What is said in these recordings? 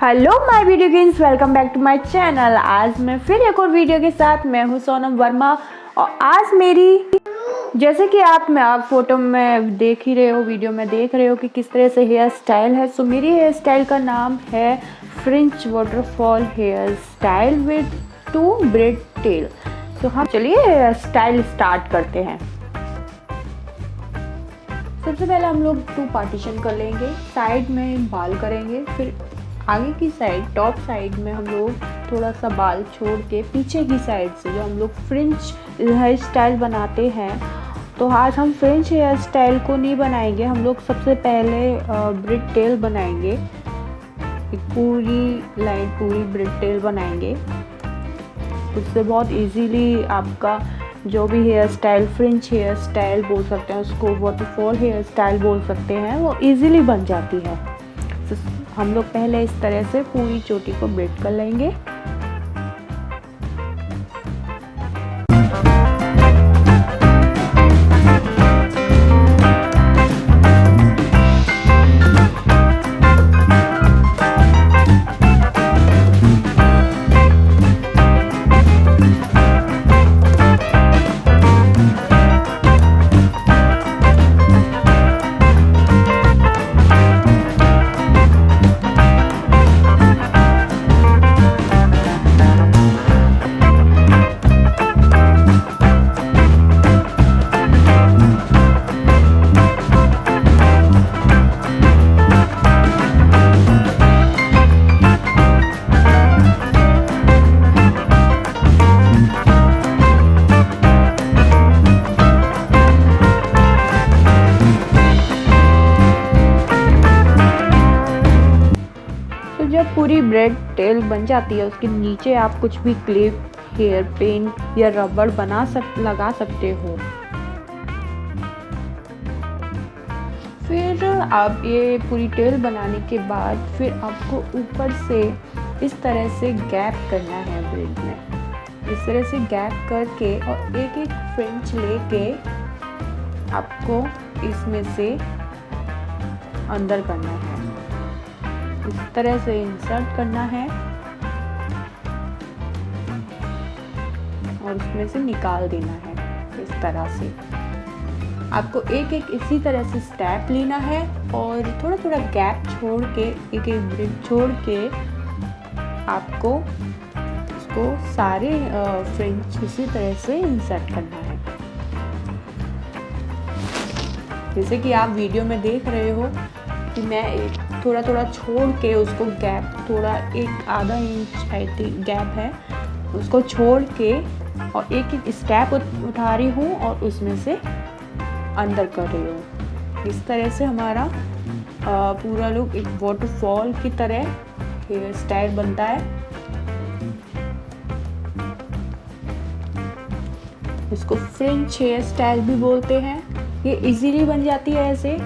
Hello my video games, welcome back to my channel. आज मैं फिर एक और वीडियो के साथ मैं हूँ सोनम वर्मा। और आज मेरी जैसे कि आप फोटो में देख ही रहे हो, वीडियो में देख रहे हो कि किस तरह से हेयर स्टाइल है। सो मेरी हेयर स्टाइल का नाम है French waterfall hair style with 2 braid tail. So हम चलिए हेयर स्टाइल स्टार्ट करते हैं। सबसे पहले हम लोग 2 पार्टीशन कर लेंगे। साइड में बाल करेंगे, फिर आगे की साइड टॉप साइड में हम लोग थोड़ा सा बाल छोड़ के पीछे की साइड से जो हम लोग फ्रेंच हेयर स्टाइल बनाते हैं, तो आज हम फ्रेंच हेयर स्टाइल को नहीं बनाएंगे। हम लोग सबसे पहले ब्रेड टेल बनाएंगे। एक पूरी लाइन पूरी ब्रेड टेल बनाएंगे। उससे बहुत इजीली आपका जो भी hair style French hair style बोल सकते हैं, उसको वाटरफॉल हेयर स्टाइल बोल सकते हैं, वो इजीली बन जाती है। तो हम लोग पहले इस तरह से पूरी चोटी को ब्रेड कर लेंगे। जब पूरी ब्रेड टेल बन जाती है, उसके नीचे आप कुछ भी क्लिप, हेयर पेंट या रबड़ लगा सकते हो। फिर आप ये पूरी टेल बनाने के बाद फिर आपको ऊपर से इस तरह से गैप करना है ब्रेड में। इस तरह से गैप करके और एक एक फ्रेंच लेके आपको इसमें से अंदर करना है। इस तरह से इंसर्ट करना है और उसमें से निकाल देना है। इस तरह से आपको एक एक इसी तरह से स्टेप लेना है और थोड़ा थोड़ा गैप छोड़ के एक एक ब्रेड छोड़ के आपको इसको सारे फ्रेंच इसी तरह से इंसर्ट करना है। जैसे कि आप वीडियो में देख रहे हो कि मैं थोड़ा थोड़ा छोड़ के उसको गैप, थोड़ा एक आधा इंच आई थिंक गैप है, उसको छोड़ के और एक एक स्टेप उठा रही हूँ और उसमें से अंदर कर रही हूँ। इस तरह से हमारा पूरा लुक एक वाटरफॉल की तरह हेयर स्टाइल बनता है। इसको फ्रेंच हेयर स्टाइल भी बोलते हैं। ये इजीली बन जाती है ऐसे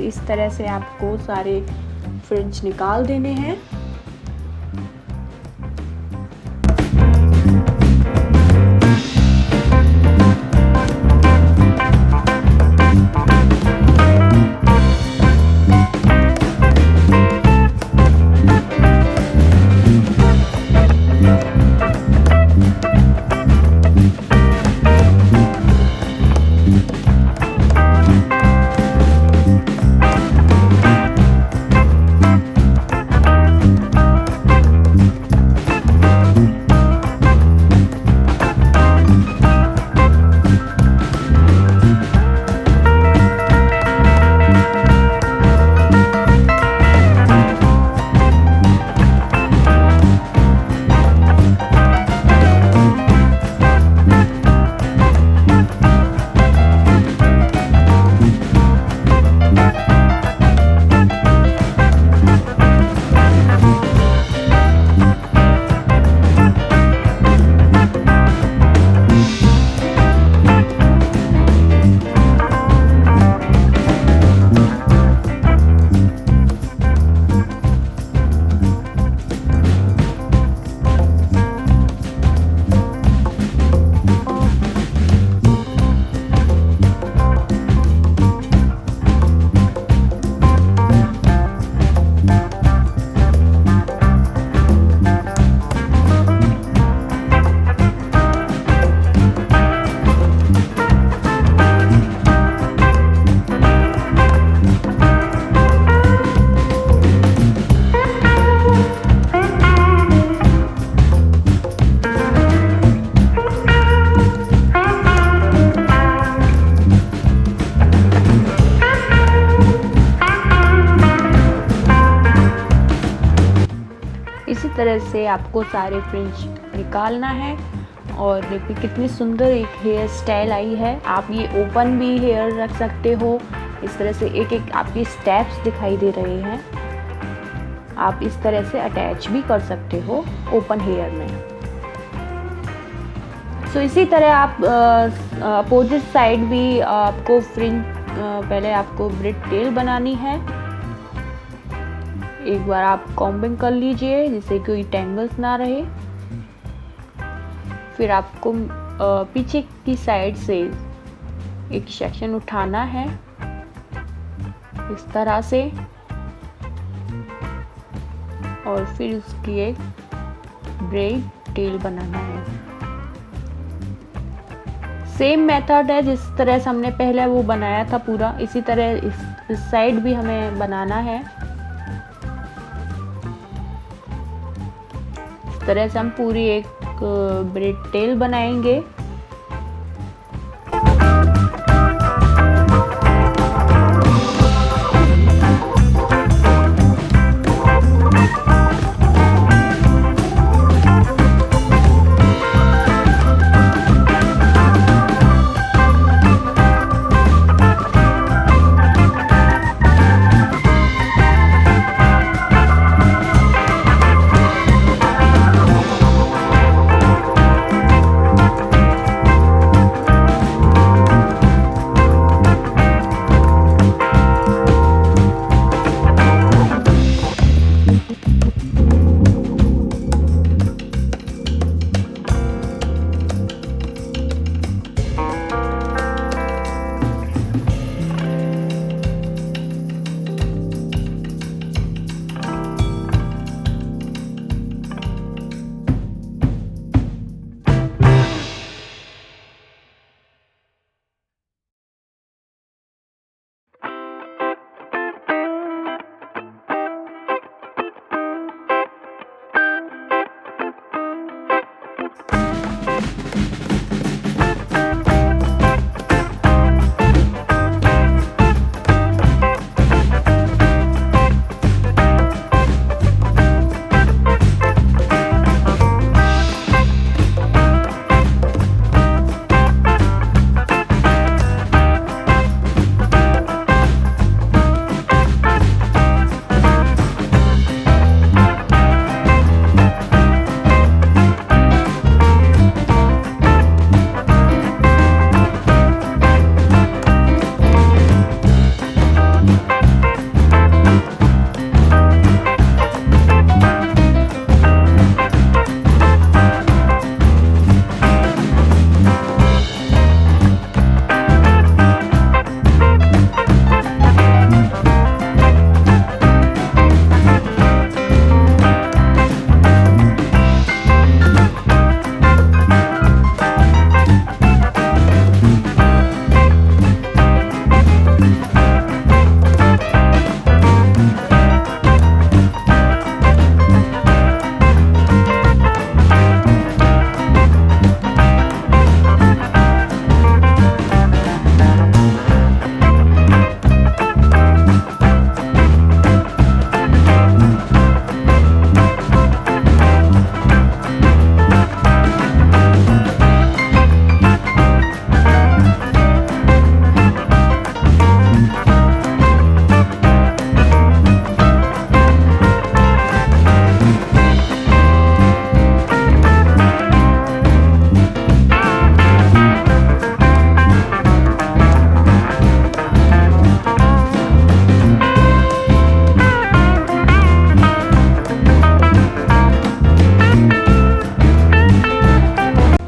इस तरह से आपको सारे फ्रेंच निकाल देने हैं। तरह से आपको सारे फ्रिंज निकालना है। और देखिए कितनी सुंदर एक हेयर स्टाइल आई है। आप ये ओपन भी हेयर रख सकते हो। इस तरह से एक एक आपके स्टेप्स दिखाई दे रहे हैं। आप इस तरह से अटैच भी कर सकते हो ओपन हेयर में। सो इसी तरह आप अपोजिट साइड भी आपको फ्रिंज पहले आपको ब्रेड टेल बनानी है। एक बार आप कॉम्बिंग कर लीजिए जिससे कोई टेंगल्स ना रहे। फिर आपको पीछे की साइड से एक सेक्शन उठाना है इस तरह से, और फिर उसकी एक ब्रेड टेल बनाना है। सेम मेथड है जिस तरह से हमने पहले वो बनाया था पूरा, इसी तरह इस साइड भी हमें बनाना है। इस तरह से हम पूरी एक ब्रेड टेल बनाएंगे।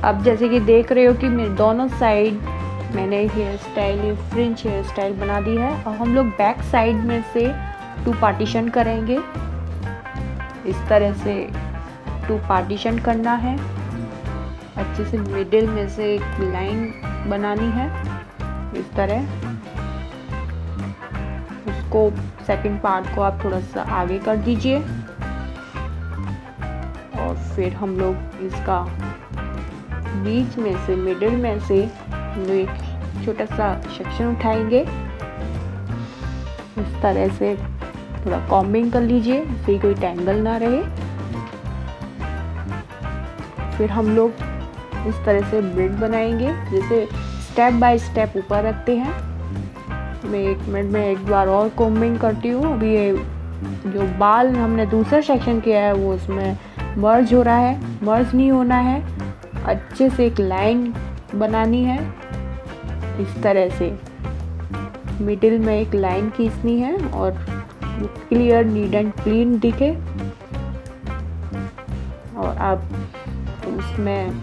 अब जैसे कि देख रहे हो कि मेरे दोनों साइड मैंने hair style fringe hair style बना दी है। और हम लोग बैक साइड में से 2 पार्टीशन करेंगे। इस तरह से 2 पार्टीशन करना है। अच्छे से मिडिल में से एक लाइन बनानी है इस तरह। उसको सेकंड पार्ट को आप थोड़ा सा आगे कर दीजिए और फिर हम लोग इसका बीच में से मिडिल में से हम लोग एक छोटा सा सेक्शन उठाएंगे। इस तरह से थोड़ा कॉम्बिंग कर लीजिए जिससे कोई टैंगल ना रहे। फिर हम लोग इस तरह से ब्रेड बनाएंगे, जैसे स्टेप बाय स्टेप ऊपर रखते हैं। मैं 1 मिनट में एक बार और कॉम्बिंग करती हूँ। अभी ये जो बाल हमने दूसरा सेक्शन किया है वो उसमें मर्ज हो रहा है, मर्ज नहीं होना है, अच्छे से एक लाइन बनानी है। इस तरह से मिडिल में एक लाइन खींचनी है और क्लियर नीट एंड क्लीन दिखे। और अब उसमें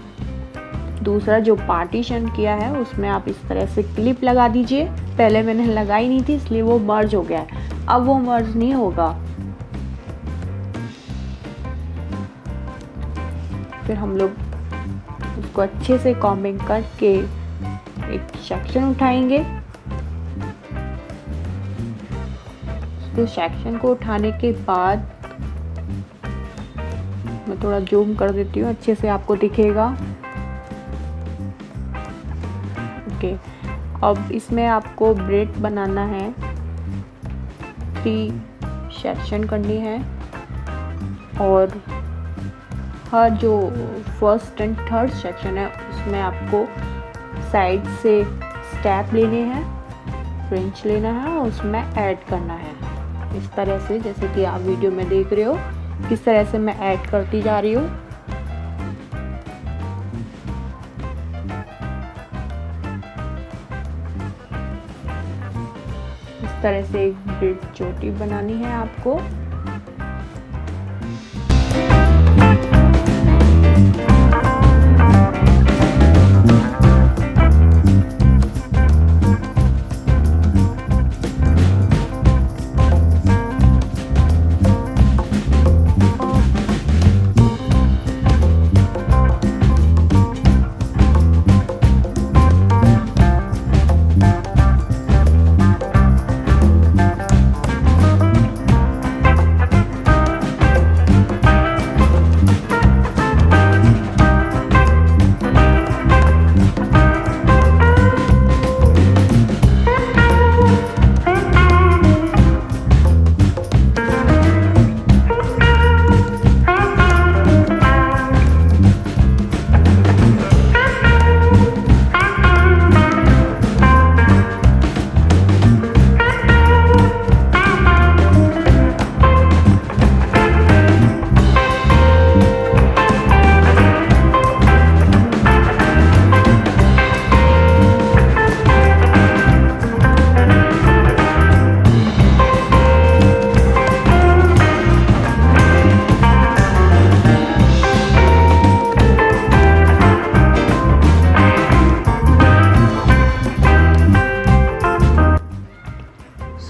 दूसरा जो पार्टीशन किया है उसमें आप इस तरह से क्लिप लगा दीजिए। पहले मैंने लगाई नहीं थी इसलिए वो मर्ज हो गया है, अब वो मर्ज नहीं होगा। फिर हम लोग उसको अच्छे से कॉम्बिंग करके एक सेक्शन उठाएंगे। तो सेक्शन को उठाने के बाद मैं थोड़ा जूम कर देती हूँ, अच्छे से आपको दिखेगा। ओके, अब इसमें आपको ब्रेड बनाना है, 3 सेक्शन करनी है और हर जो फर्स्ट एंड थर्ड सेक्शन है उसमें आपको साइड से स्टेप लेने हैं, फ्रिंज लेना है और उसमें ऐड करना है। इस तरह से जैसे कि आप वीडियो में देख रहे हो किस तरह से मैं ऐड करती जा रही हूँ। इस तरह से एक ब्रेड चोटी बनानी है आपको।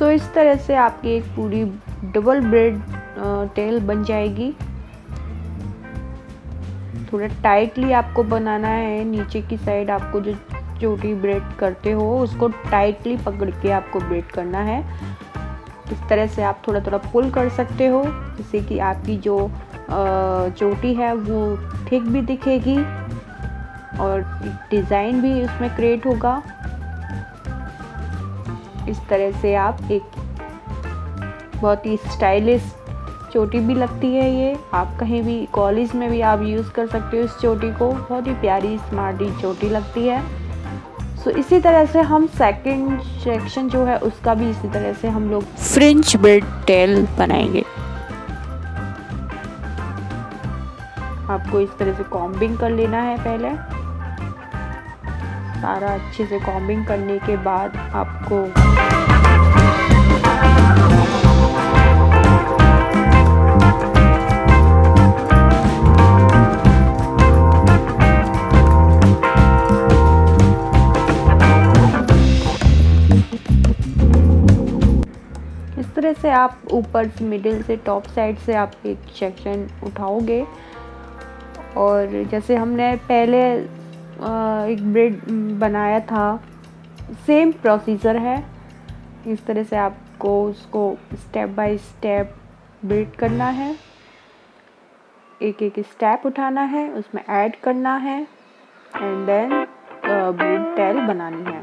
इस तरह से आपकी एक पूरी डबल ब्रेड टेल बन जाएगी। थोड़ा टाइटली आपको बनाना है, नीचे की साइड आपको जो चोटी ब्रेड करते हो उसको टाइटली पकड़ के आपको ब्रेड करना है। इस तरह से आप थोड़ा थोड़ा पुल कर सकते हो जिससे कि आपकी जो चोटी है वो ठीक भी दिखेगी और डिज़ाइन भी उसमें क्रिएट होगा। इस तरह से आप एक बहुत ही स्टाइलिश चोटी भी लगती है। ये आप कहीं भी कॉलेज में भी आप यूज़ कर सकते हो इस चोटी को, बहुत ही प्यारी स्मार्टी चोटी लगती है। सो इसी तरह से हम सेकंड सेक्शन जो है उसका भी इसी तरह से हम लोग फ्रिंच ब्रेड टेल बनाएंगे। आपको इस तरह से कॉम्बिंग कर लेना है। पहले सारा अच्छे से कॉम्बिंग करने के बाद आपको इस तरह से आप ऊपर से मिडिल से टॉप साइड से आप एक सेक्शन उठाओगे और जैसे हमने पहले एक ब्रेड बनाया था सेम प्रोसीजर है। इस तरह से आपको उसको स्टेप बाय स्टेप ब्रेड करना है, एक एक स्टेप उठाना है, उसमें ऐड करना है एंड देन ब्रेड टेल बनानी है।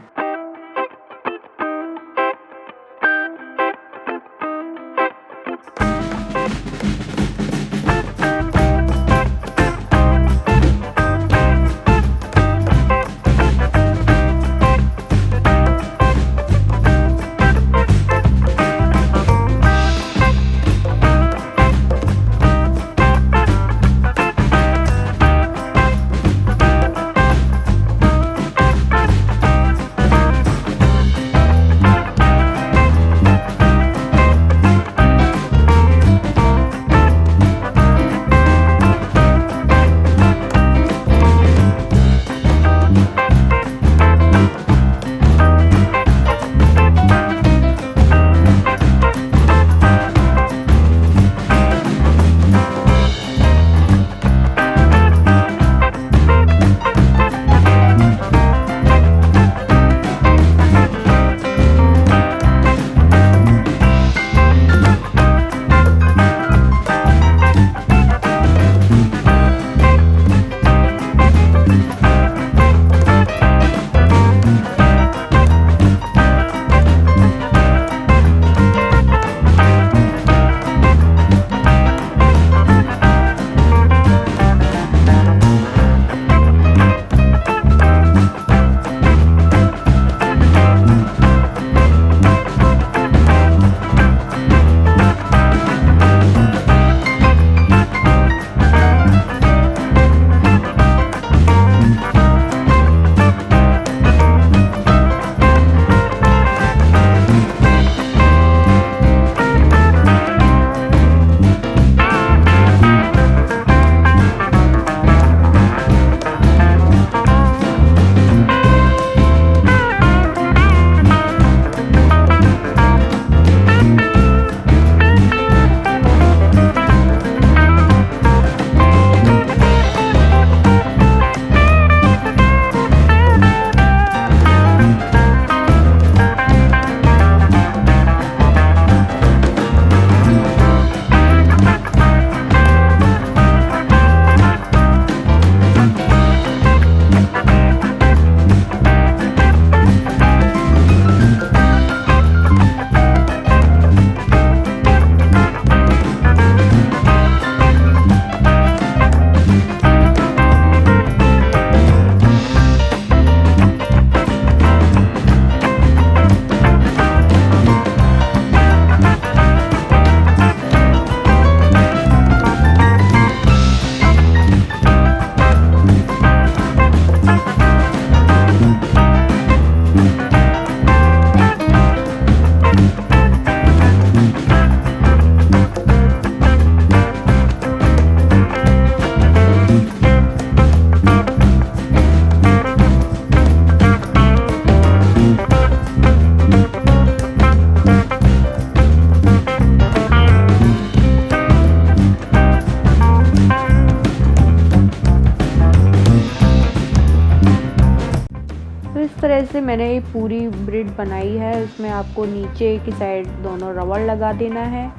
तरह से मैंने ये पूरी ब्रेड बनाई है। इसमें आपको नीचे की साइड दोनों रबड़ लगा देना है,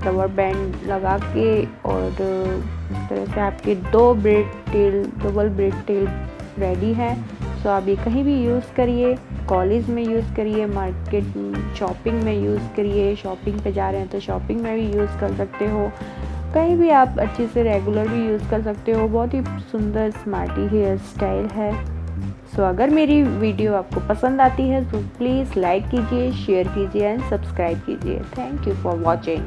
रबड़ बैंड लगा के, और इस तरह से आपके डबल ब्रेड टेल रेडी है। सो आप ये कहीं भी यूज़ करिए, कॉलेज में यूज़ करिए, मार्केट शॉपिंग में यूज़ करिए, शॉपिंग पे जा रहे हैं तो शॉपिंग में भी यूज़ कर सकते हो, कहीं भी आप अच्छे से रेगुलर भी यूज़ कर सकते हो। बहुत ही सुंदर स्मार्टी हेयर स्टाइल है। सो अगर मेरी वीडियो आपको पसंद आती है तो प्लीज़ लाइक कीजिए, शेयर कीजिए एंड सब्सक्राइब कीजिए। Thank you for watching.